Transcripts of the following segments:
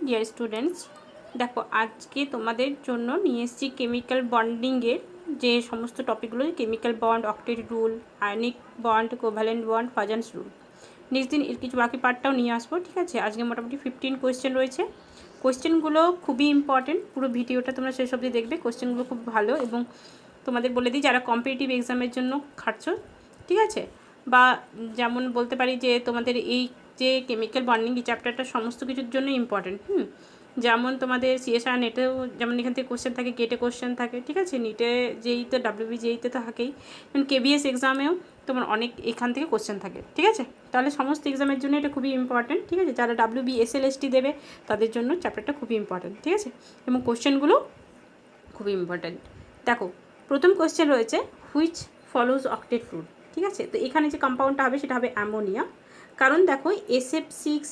Dear students, দেখো আজকে তোমাদের জন্য নিয়ে এসেছি কেমিক্যাল বন্ডিংয়ের যে সমস্ত টপিকগুলো, chemical bond, octet rule, ionic bond, covalent bond, Fajans rule. Next দিন এর কিছু বাকি পার্টটাও নিয়ে আসবো, ঠিক আছে। আজকে মোটামুটি 15 কোয়েশ্চেন রয়েছে। কোয়েশ্চেনগুলো খুবই ইম্পর্টেন্ট, পুরো ভিডিওটা তোমরা শেষ অবধি দেখবে। কোয়েশ্চেনগুলো খুব ভালো এবং তোমাদের বলে দিই যারা কম্পিটিটিভ এক্সামের জন্য খাটছো, ঠিক আছে, বা যেমন বলতে পারি যে তোমাদের এই যে কেমিক্যাল বন্ডিং এই চ্যাপ্টারটা সমস্ত কিছুর জন্য ইম্পর্টেন্ট। যেমন তোমাদের সিএসআর নেটেও যেমন এখান থেকে কোশ্চেন থাকে, গেটে কোশ্চেন থাকে, ঠিক আছে, নিটে যেই তো WBJEE-তে তো থাকেই, KBS এক্সামেও তোমার অনেক এখান থেকে কোশ্চেন থাকে, ঠিক আছে। তাহলে সমস্ত এক্সামের জন্য এটা খুবই ইম্পর্টেন্ট, ঠিক আছে। যারা WBSLST দেবে তাদের জন্য চ্যাপ্টারটা খুবই ইম্পর্টেন্ট, ঠিক আছে, এবং কোশ্চেনগুলো খুবই ইম্পর্টেন্ট। দেখো প্রথম কোশ্চেন রয়েছে, হুইচ ফলোজ অক্টেট রুল, ঠিক আছে। তো এখানে যে কম্পাউন্ডটা হবে সেটা হবে অ্যামোনিয়া। কারণ দেখো SF6,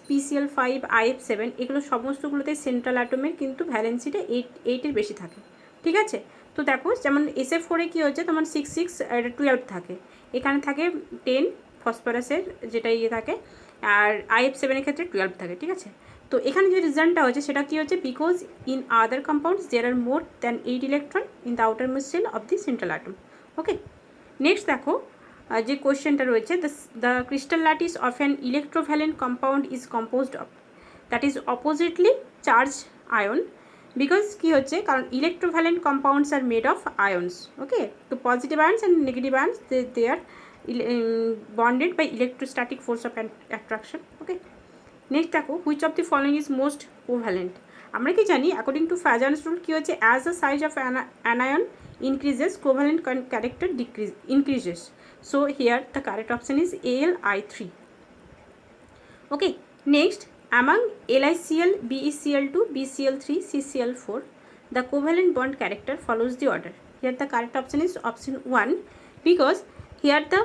PCl5, IF7 এগুলো সমস্তগুলোতে সেন্ট্রাল অ্যাটমের কিন্তু ভ্যালেন্সিটা 8-এর বেশি থাকে, ঠিক আছে। তো দেখো যেমন SF4-এ কী হচ্ছে, তোমার 6 12 থাকে, এখানে থাকে 10 ফসফরাসের যেটা থাকে, আর IF7-এর ক্ষেত্রে 12 থাকে, ঠিক আছে। তো এখানে যে রিজনটা হচ্ছে সেটা কী হচ্ছে, because in other compounds there are more than 8 electron in the outermost shell of the central atom. Okay, next দেখো যে কোয়েশ্চেনটা রয়েছে, the crystal lattice of an electrovalent compound is composed of, that is oppositely charge ion. Because কী হচ্ছে, কারণ electrovalent compounds are made of ions. Okay, তো positive ions and negative ions they are bonded by electrostatic force of attraction. Okay, next দেখো, which of the following is most covalent? আমরা কি জানি, according to ফ্যাজান্স rule কী হচ্ছে, as the size of anion increases covalent character increases. So here the correct option is Li3. Okay, next, among LiCl, BeCl2, BCl3, CCl4 the covalent bond character follows the order. Here the correct option is option 1, because here the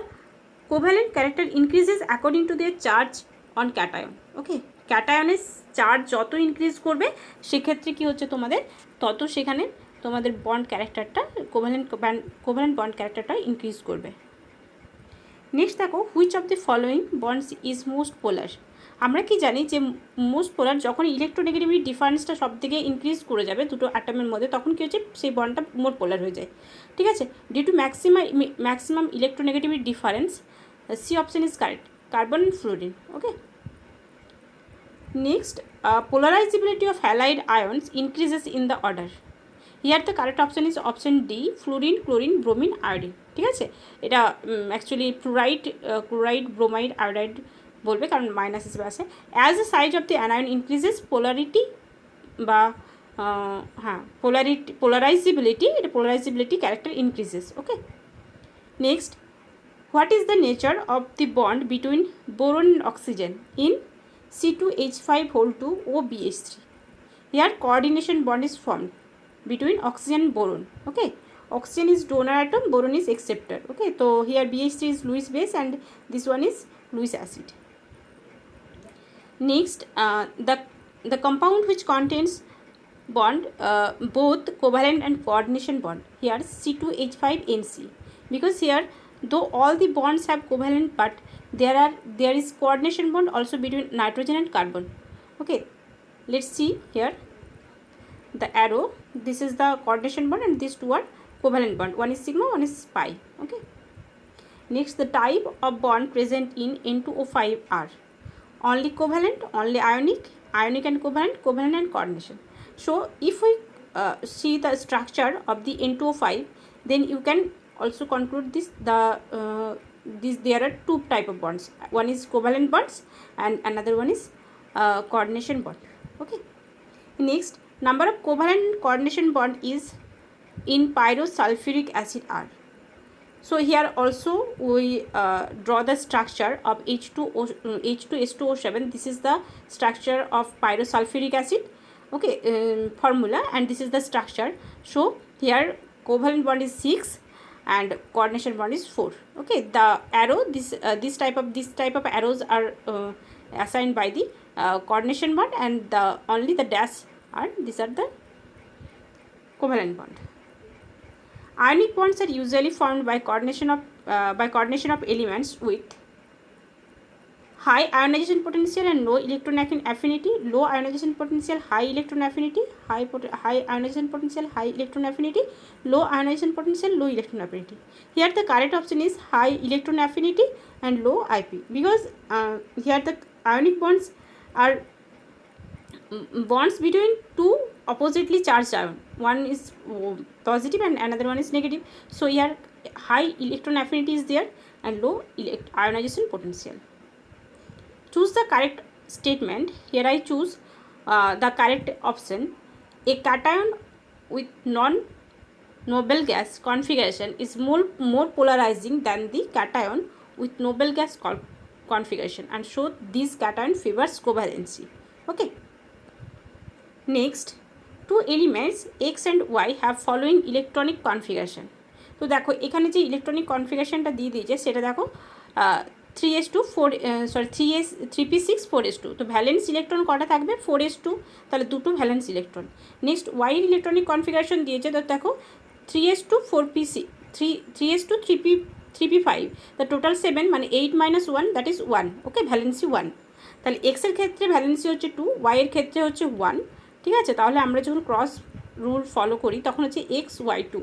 covalent character increases according to their charge on cation. Okay, ক্যাটায়নের charge যত increase করবে সেক্ষেত্রে কী হচ্ছে, তোমাদের তত সেখানে তোমাদের bond ক্যারেক্টারটা কোভ্যালেন্ট বন্ড ক্যারেক্টারটা ইনক্রিজ করবে। নেক্সট দেখো, which of the following bonds is most polar? আমরা কি জানি যে মোস্ট পোলার যখন ইলেকট্রোনেগেটিভিটি ডিফারেন্সটা সব থেকে ইনক্রিজ করে যাবে দুটো অ্যাটমের মধ্যে, তখন কী হচ্ছে, সেই বন্ডটা মোর পোলার হয়ে যায়, ঠিক আছে। Due to maximum electronegativity difference, C option is correct, carbon and fluorine. Okay, next, polarizability of halide ions increases in the order. Here the correct option is option D, fluorine, chlorine, bromine, iodine. ঠিক আছে, এটা actually chloride, bromide, iodide বলবে, কারণ minus হিসেবে আছে। As the size of the anion increases polarity বা polarisability, এটা polarisability character increases. Okay, next, what is the nature of the bond between boron and oxygen in C2H5 2 OBH3? Here coordination bond is formed between oxygen and boron. Okay, oxygen is donor atom, boron is acceptor. Okay, so here BH3 is Lewis base and this one is Lewis acid. Next, the compound which contains bond both covalent and coordination bond, here C2H5NC, because here though all the bonds have covalent, but there is coordination bond also between nitrogen and carbon. Okay, let's see here the arrow, this is the coordination bond and these two are covalent bond, one is sigma, one is pi. Okay, next, the type of bond present in N2O5 are only covalent, only ionic and covalent and coordination. So if we see the structure of the N2O5, then you can also conclude there are two type of bonds, one is covalent bonds and another one is coordination bond. Okay, next, number of covalent and coordination bond is in pyrosulfuric acid are. So here also we draw the structure of H2S2O7. This is the structure of pyrosulfuric acid. Okay, formula, and this is the structure. So here covalent bond is 6 and coordination bond is 4. Okay, the arrow, this type of arrows are assigned by the coordination bond, and only the dash are, these are the covalent bond. Ionic bonds are usually formed by coordination of elements with high ionization potential and low electron affinity, low ionization potential, high electron affinity, high ionization potential, high electron affinity, low ionization potential, low electron affinity. Here the correct option is high electron affinity and low IP, because here the ionic bonds are bonds between two oppositely charged ion. One is positive and another one is negative. So here high electron affinity is there and low ionization potential. Choose the correct statement. Here I choose the correct option. A cation with non-noble gas configuration is more polarizing than the cation with noble gas configuration, and so this cation favors covalency. Okay. Next, two elements X and Y have following electronic configuration. তো দেখো এখানে যে electronic কনফিগারেশনটা দিয়ে দিয়েছে সেটা দেখো 3s2 3p6 4s2, তো valence electron কটা থাকবে 4s2, তাহলে দুটো ভ্যালেন্স ইলেকট্রন। নেক্সট ওয়াইয়ের ইলেকট্রনিক কনফিগারেশন দিয়েছে, তো দেখো 3s2 4p6 3s2 3p5, the total 7 মানে 8 - 1 দ্যাট ইজ 1। Okay, valency 1। তাহলে এক্সের ক্ষেত্রে ভ্যালেন্সি হচ্ছে 2, ওয়াইয়ের ক্ষেত্রে হচ্ছে 1। ঠিক আছে, তাহলে আমরা যখন ক্রস রুল ফলো করি তখন হচ্ছে XY2,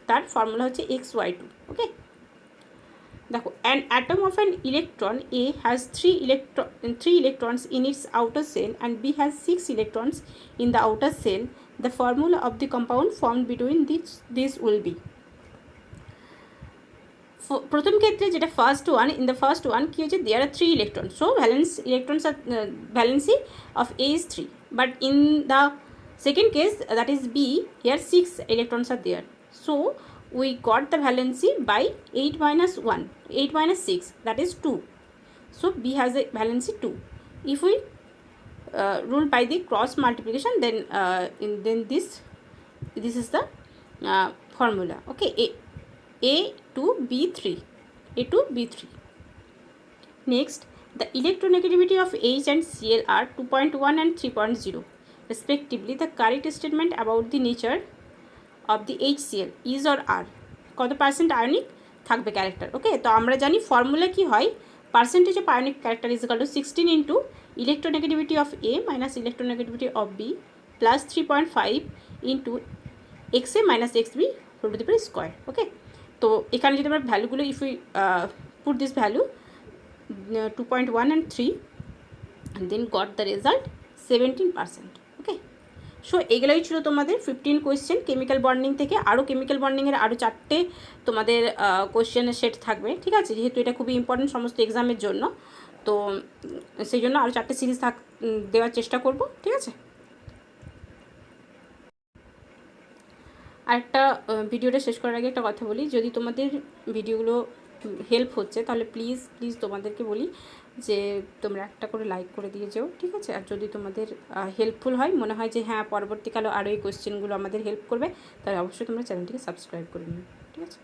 তার ফর্মুলা হচ্ছে XY2। ওকে, দেখো an atom of an electron A has 3 electrons in its outer shell and B has 6 electrons in the outer shell. The formula of the compound formed between these will be. প্রথম ক্ষেত্রে যেটা first one, in the first one কী হচ্ছে, there are 3 electrons, so electrons are valency of A is 3, but in the second case, that is B, here 6 electrons are there, so we got the valency by 8 - 1, 8 - 6, that is 2, so B has a valency 2. If we rule by the cross multiplication, then this is the formula. Okay, A to B3, A to B3. Next, the electronegativity of H and Cl are 2.1 and 3.0 respectively. The correct statement about the nature of the HCl is or are, কত percent ionic থাকবে character. Okay, তো আমরা জানি formula কি হয়, percentage of ionic character is equal to 16 into electronegativity of A minus electronegativity of B plus 3.5 into XA minus XB whole to the power square. Okay, তো এখানে যদি আমরা ভ্যালুগুলো if we put this value 2.1 and 3 and then got the result 17%. Okay, so এগুলোই ছিল তোমাদের 15 question chemical bonding থেকে। আরও কেমিক্যাল বন্ডিংয়ের আরও 4টে তোমাদের কোয়েশ্চেনের সেট থাকবে। ঠিক আছে, যেহেতু এটা খুবই ইম্পর্টেন্ট সমস্ত এক্সামের জন্য, তো সেই জন্য আরও 4টে সিরিজ দেওয়ার চেষ্টা করব। ঠিক আছে, আরেকটা ভিডিওটা শেষ করার আগে একটা কথা বলি, যদি তোমাদের ভিডিওগুলো হেল্প হচ্ছে তাহলে প্লিজ তোমাদেরকে বলি যে তোমরা একটা করে লাইক করে দিয়ে যাও। ঠিক আছে, আর যদি তোমাদের হেল্পফুল হয়, মনে হয় যে হ্যাঁ পরবর্তীকালে আরও এই কোয়েশ্চেনগুলো আমাদের হেল্প করবে, তাহলে অবশ্যই তোমরা চ্যানেলটিকে সাবস্ক্রাইব করে নিও। ঠিক আছে।